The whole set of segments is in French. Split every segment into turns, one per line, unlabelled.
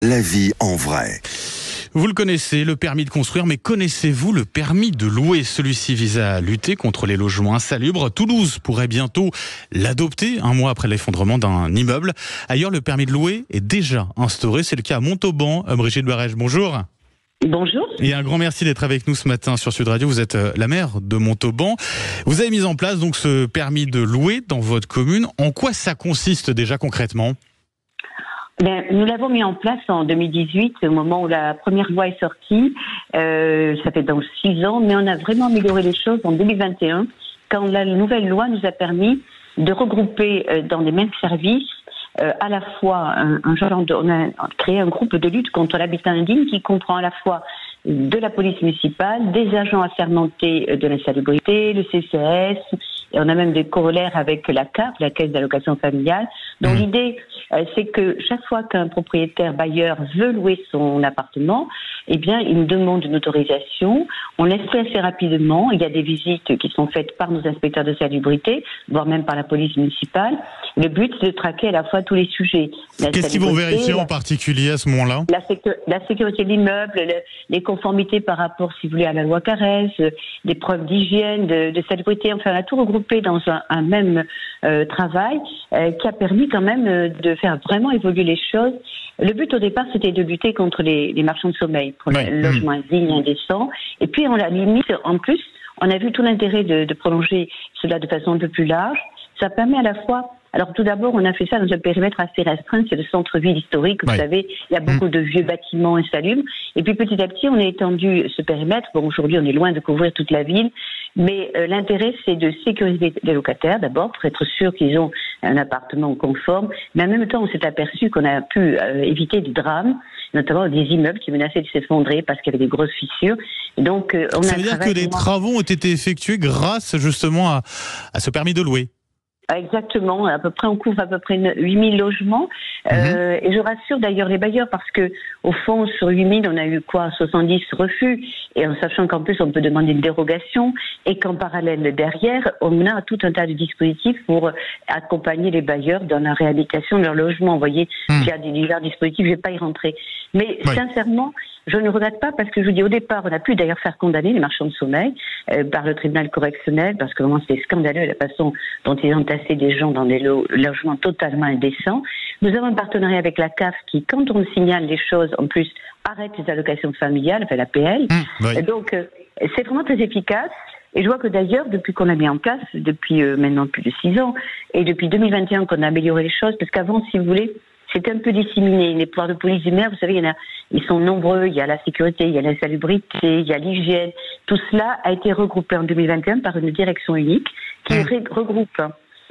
La vie en vrai.
Vous le connaissez, le permis de construire, mais connaissez-vous le permis de louer? Celui-ci vise à lutter contre les logements insalubres. Toulouse pourrait bientôt l'adopter, un mois après l'effondrement d'un immeuble. Ailleurs, le permis de louer est déjà instauré. C'est le cas à Montauban. Brigitte Barège, bonjour.
Bonjour.
Et un grand merci d'être avec nous ce matin sur Sud Radio. Vous êtes la maire de Montauban. Vous avez mis en place donc ce permis de louer dans votre commune. En quoi ça consiste déjà concrètement ?
Nous l'avons mis en place en 2018, au moment où la première loi est sortie. Ça fait donc 6 ans, mais on a vraiment amélioré les choses en 2021, quand la nouvelle loi nous a permis de regrouper dans les mêmes services à la fois on a créé un groupe de lutte contre l'habitat indigne qui comprend à la fois de la police municipale, des agents assermentés de l'insalubrité, le CCAS, et on a même des corollaires avec la CAF, la Caisse d'allocation familiale. Donc l'idée, c'est que chaque fois qu'un propriétaire bailleur veut louer son appartement, eh bien, il nous demande une autorisation. On l'instruit assez rapidement. Il y a des visites qui sont faites par nos inspecteurs de salubrité, voire même par la police municipale. Le but, c'est de traquer à la fois tous les sujets.
Qu'est-ce qu'ils vont vérifier en particulier à ce moment-là ?
La sécurité de l'immeuble, les conformités par rapport, si vous voulez, à la loi Carrez, des preuves d'hygiène, de salubrité. Enfin, on a tout regroupé dans un même travail qui a permis quand même de faire vraiment évoluer les choses. Le but au départ, c'était de lutter contre les marchands de sommeil, pour le logement indigne, indécent. Et puis, on l'a limite, en plus, on a vu tout l'intérêt de prolonger cela de façon un peu plus large. Ça permet à la fois... Alors tout d'abord, on a fait ça dans un périmètre assez restreint, c'est le centre-ville historique. Vous savez, il y a beaucoup de vieux bâtiments insalubres. Et puis petit à petit, on a étendu ce périmètre. Bon, aujourd'hui, on est loin de couvrir toute la ville. Mais l'intérêt, c'est de sécuriser les locataires, d'abord, pour être sûr qu'ils ont un appartement conforme. Mais en même temps, on s'est aperçu qu'on a pu éviter des drames, notamment des immeubles qui menaçaient de s'effondrer parce qu'il y avait des grosses fissures. Et donc,
ça veut dire que les travaux ont été effectués grâce justement à ce permis de louer.
Exactement, à peu près on couvre à peu près 8000 logements et je rassure d'ailleurs les bailleurs parce que au fond sur 8000 on a eu 70 refus et en sachant qu'en plus on peut demander une dérogation et qu'en parallèle derrière on a tout un tas de dispositifs pour accompagner les bailleurs dans la réhabilitation de leur logement. Vous voyez, il y a des divers dispositifs, je vais pas y rentrer. Mais sincèrement, je ne regrette pas parce que je vous dis au départ, on a pu d'ailleurs faire condamner les marchands de sommeil par le tribunal correctionnel parce que vraiment c'était scandaleux la façon dont ils ont tassé des gens dans des logements totalement indécents. Nous avons un partenariat avec la CAF qui, quand on signale les choses, en plus, arrête les allocations familiales, enfin l'APL. Donc c'est vraiment très efficace. Et je vois que d'ailleurs, depuis qu'on l'a mis en place, depuis maintenant plus de 6 ans, et depuis 2021 qu'on a amélioré les choses, parce qu'avant, si vous voulez, c'était un peu disséminé. Les pouvoirs de police du maire, vous savez, ils sont nombreux. Il y a la sécurité, il y a l'insalubrité, il y a l'hygiène. Tout cela a été regroupé en 2021 par une direction unique qui regroupe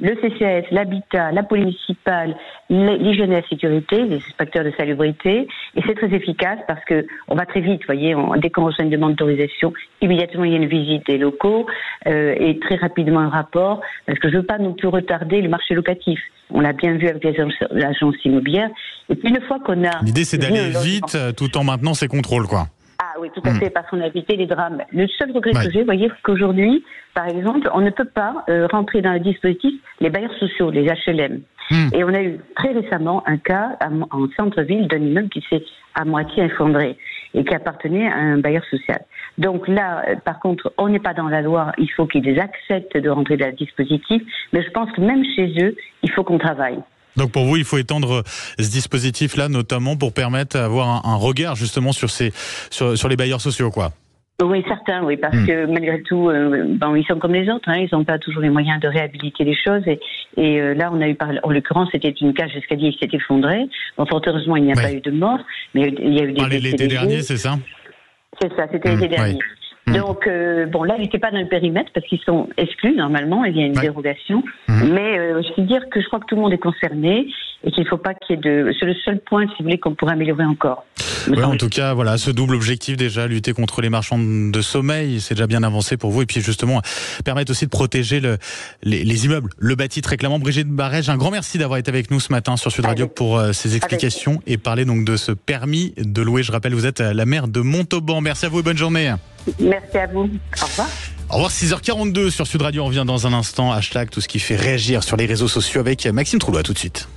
le CCAS, l'habitat, la police municipale, l'hygiène et la sécurité, les inspecteurs de salubrité. Et c'est très efficace parce que on va très vite, vous voyez, dès qu'on reçoit une demande d'autorisation, immédiatement il y a une visite des locaux et très rapidement un rapport parce que je veux pas non plus retarder le marché locatif. On l'a bien vu avec l'agence immobilière. Et puis une fois qu'on a...
L'idée c'est d'aller vite tout en maintenant ces contrôles, quoi.
Ah oui, tout à fait, parce qu'on a évité les drames. Le seul regret que j'ai, vous voyez, qu'aujourd'hui, par exemple, on ne peut pas rentrer dans le dispositif les bailleurs sociaux, les HLM. Et on a eu très récemment un cas en centre-ville d'un immeuble qui s'est à moitié effondré et qui appartenait à un bailleur social. Donc là, par contre, on n'est pas dans la loi, il faut qu'ils acceptent de rentrer dans le dispositif, mais je pense que même chez eux, il faut qu'on travaille.
Donc pour vous, il faut étendre ce dispositif-là, notamment pour permettre d'avoir un regard justement sur les bailleurs sociaux, quoi.
Oui, certains, oui, parce que malgré tout, ils sont comme les autres, ils n'ont pas toujours les moyens de réhabiliter les choses. Et là, on a eu, en l'occurrence, c'était une cage d'escalier qui s'est effondrée. Bon, fort heureusement, il n'y a pas eu de mort, mais il y a eu des
l'été dernier, c'est ça ?
C'est ça, c'était l'été dernier. Donc, là, ils n'étaient pas dans le périmètre parce qu'ils sont exclus, normalement, il y a une dérogation. Mais je veux dire que je crois que tout le monde est concerné et qu'il ne faut pas qu'il y ait de... C'est le seul point, si vous voulez, qu'on pourrait améliorer encore.
Ouais, en tout cas, voilà, ce double objectif déjà, lutter contre les marchands de sommeil, c'est déjà bien avancé pour vous. Et puis justement, permettre aussi de protéger les immeubles, le bâti très clairement. Brigitte Barège, un grand merci d'avoir été avec nous ce matin sur Sud Radio pour ces explications et parler donc de ce permis de louer. Je rappelle, vous êtes la maire de Montauban. Merci à vous et bonne journée.
Merci à vous. Au revoir.
Au revoir, 6h42 sur Sud Radio. On revient dans un instant. Hashtag tout ce qui fait réagir sur les réseaux sociaux avec Maxime Trouleau. À tout de suite.